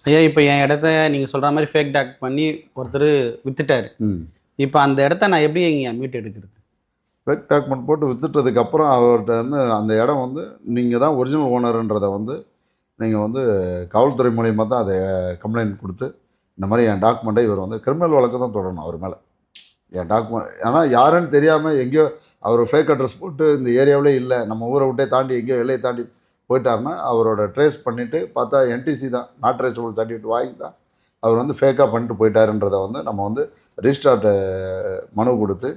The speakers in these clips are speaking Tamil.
ஐயா இப்போ என் இடத்த நீங்கள் சொல்கிற மாதிரி ஃபேக் டாக் பண்ணி ஒருத்தர் வித்துட்டாரு. இப்போ அந்த இடத்த நான் எப்படி இங்கே மீட் எடுக்கிறது? ஃபேக் டாக்குமெண்ட் போட்டு வித்துட்டதுக்கப்புறம் அவர்கிட்ட வந்து அந்த இடம் வந்து நீங்கள் தான் ஒரிஜினல் ஓனருன்றதை வந்து நீங்கள் வந்து காவல்துறை மூலியமாக தான் அதை கம்ப்ளைண்ட் கொடுத்து இந்த மாதிரி என் டாக்குமெண்ட்டை இவர் வந்து கிரிமினல் வழக்கு தான் தொடரணும் அவர் மேலே. என் டாக்குமெண்ட் ஆனால் யாருன்னு தெரியாமல் எங்கேயோ அவர் ஃபேக் அட்ரஸ் போட்டு இந்த ஏரியாவிலே இல்லை, நம்ம ஊரை விட்டே தாண்டி எங்கேயோ எல்லையை தாண்டி போயிட்டாருன்னா அவரோட ட்ரேஸ் பண்ணிவிட்டு பார்த்தா என்டிசி தான், நாட் ட்ரேசபிள் சர்டிஃபிகேட் வாங்கி தான் அவர் வந்து ஃபேக்காக பண்ணிட்டு போயிட்டாருன்றதை வந்து நம்ம வந்து ரிஜிஸ்டார்ட் மனு கொடுத்து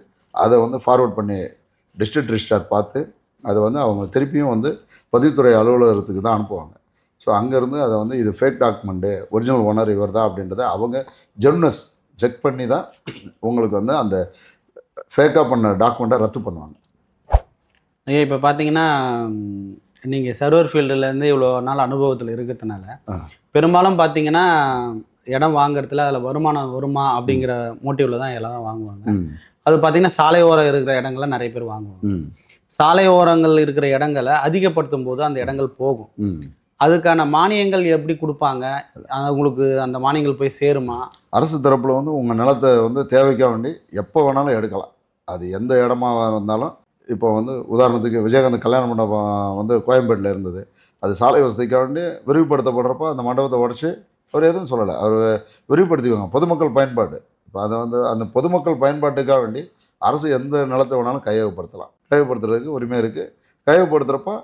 அதை வந்து ஃபார்வர்ட் பண்ணி டிஸ்ட்ரிக்ட் ரிஜிஸ்டார் பார்த்து அதை வந்து அவங்க திருப்பியும் வந்து பதிவுத்துறை அலுவலகத்துக்கு தான் அனுப்புவாங்க. ஸோ அங்கேருந்து அதை வந்து இது ஃபேக் டாக்குமெண்ட்டு, ஒரிஜினல் ஓனர் இவர் தான் அப்படின்றத அவங்க ஜெர்னஸ் செக் பண்ணி தான் உங்களுக்கு வந்து அந்த ஃபேக்காக பண்ண டாக்குமெண்ட்டை ரத்து பண்ணுவாங்க. ஐயா இப்போ பார்த்தீங்கன்னா நீங்கள் சர்வர் ஃபீல்டுலேருந்து இவ்வளோ நாள் அனுபவத்தில் இருக்கிறதுனால பெரும்பாலும் பார்த்தீங்கன்னா இடம் வாங்குறதுல அதில் வருமானம் வருமா அப்படிங்கிற மோட்டிவில் தான் எல்லாரும் வாங்குவாங்க. அது பார்த்தீங்கன்னா சாலை ஓரம் இருக்கிற இடங்களை நிறைய பேர் வாங்குவாங்க. சாலை ஓரங்கள் இருக்கிற இடங்களை அதிகப்படுத்தும் போது அந்த இடங்கள் போகும். அதுக்கான மானியங்கள் எப்படி கொடுப்பாங்க? உங்களுக்கு அந்த மானியங்கள் போய் சேருமா? அரசு தரப்பில் வந்து உங்கள் நிலத்தை வந்து தேவைக்காக வேண்டி எப்போ வேணாலும் எடுக்கலாம். அது எந்த இடமா இருந்தாலும். இப்போ வந்து உதாரணத்துக்கு விஜயகாந்த் கல்யாண மண்டபம் வந்து கோயம்பேட்டில் இருந்தது, அது சாலை வசதிக்காக வேண்டி விரிவுபடுத்தப்படுறப்போ அந்த மண்டபத்தை உடச்சி அவர் எதுவும் சொல்லலை, அவர் விரிவுபடுத்திக்குவாங்க பொதுமக்கள் பயன்பாடு. இப்போ அதை வந்து அந்த பொதுமக்கள் பயன்பாட்டுக்காக வேண்டி அரசு எந்த நிலத்தை வேணாலும் கையகப்படுத்தலாம். கையகப்படுத்துறதுக்கு உரிமை இருக்குது. கையகப்படுத்துகிறப்போ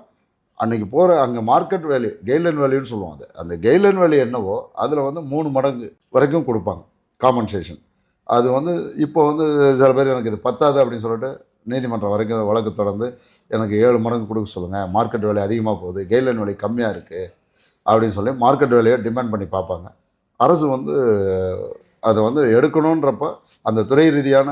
அன்றைக்கி போகிற அங்கே மார்க்கெட் வேல்யூ, கெய்ட்லைன் வேல்யூன்னு சொல்லுவோம். அது அந்த கெய்ட்லைன் வேல்யூ என்னவோ அதில் வந்து 3 மடங்கு வரைக்கும் கொடுப்பாங்க காம்பன்சேஷன். அது வந்து இப்போ வந்து சில பேர் எனக்கு இது பத்தாது அப்படின்னு சொல்லிட்டு நீதிமன்றம் வரைக்கும் வழக்கு தொடர்ந்து எனக்கு 7 மடங்கு கொடுக்க சொல்லுங்கள், மார்க்கெட் வேல்யூ அதிகமாக போகுது, கெய்ட்லைன் வேல்யூ கம்மியாக இருக்குது அப்படின்னு சொல்லி மார்க்கெட் வேல்யூயை டிமாண்ட் பண்ணி பார்ப்பாங்க. அரசு வந்து அதை வந்து எடுக்கணுன்றப்போ அந்த துறை ரீதியான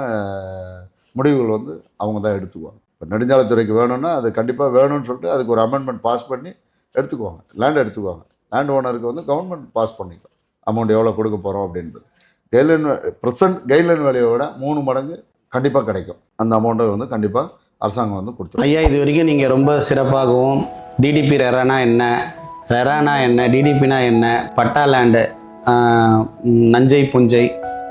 முடிவுகள் வந்து அவங்க தான் எடுத்துக்குவாங்க. இப்போ நெடுஞ்சாலைத்துறைக்கு வேணும்னா அது கண்டிப்பாக வேணும்னு சொல்லிட்டு அதுக்கு ஒரு அமெண்ட்மெண்ட் பாஸ் பண்ணி எடுத்துக்குவாங்க, லேண்ட் எடுத்துக்குவாங்க. லேண்ட் ஓனருக்கு வந்து கவர்மெண்ட் பாஸ் பண்ணிக்கும் அமௌண்ட் எவ்வளோ கொடுக்க போகிறோம் அப்படின்றது. கைட்லைன் ப்ரெசன்ட் கைட்லைன் வேலையை விட 3 மடங்கு கண்டிப்பாக கிடைக்கும். அந்த அமௌண்ட்டை வந்து கண்டிப்பாக அரசாங்கம் வந்து கொடுத்துரும். ஐயா இது வரைக்கும் நீங்கள் ரொம்ப சிறப்பாகவும் டிடிபி ரெரானா என்ன, ரெரானா என்ன, டிடிபினா என்ன, பட்டா லேண்டு, நஞ்சை புஞ்சை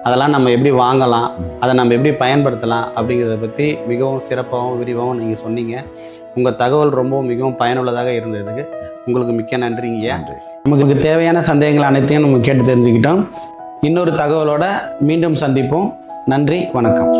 அதெல்லாம் நம்ம எப்படி வாங்கலாம், அதை நம்ம எப்படி பயன்படுத்தலாம் அப்படிங்கிறத பற்றி மிகவும் சிறப்பாகவும் விரிவாகவும் நீங்கள் சொன்னீங்க. உங்கள் தகவல் ரொம்பவும் மிகவும் பயனுள்ளதாக இருந்ததுக்கு உங்களுக்கு மிக்க நன்றிங்க. நமக்கு தேவையான சந்தேகங்கள் அனைத்தையும் நம்ம கேட்டு தெரிஞ்சுக்கிட்டோம். இன்னொரு தகவலோட மீண்டும் சந்திப்போம். நன்றி, வணக்கம்.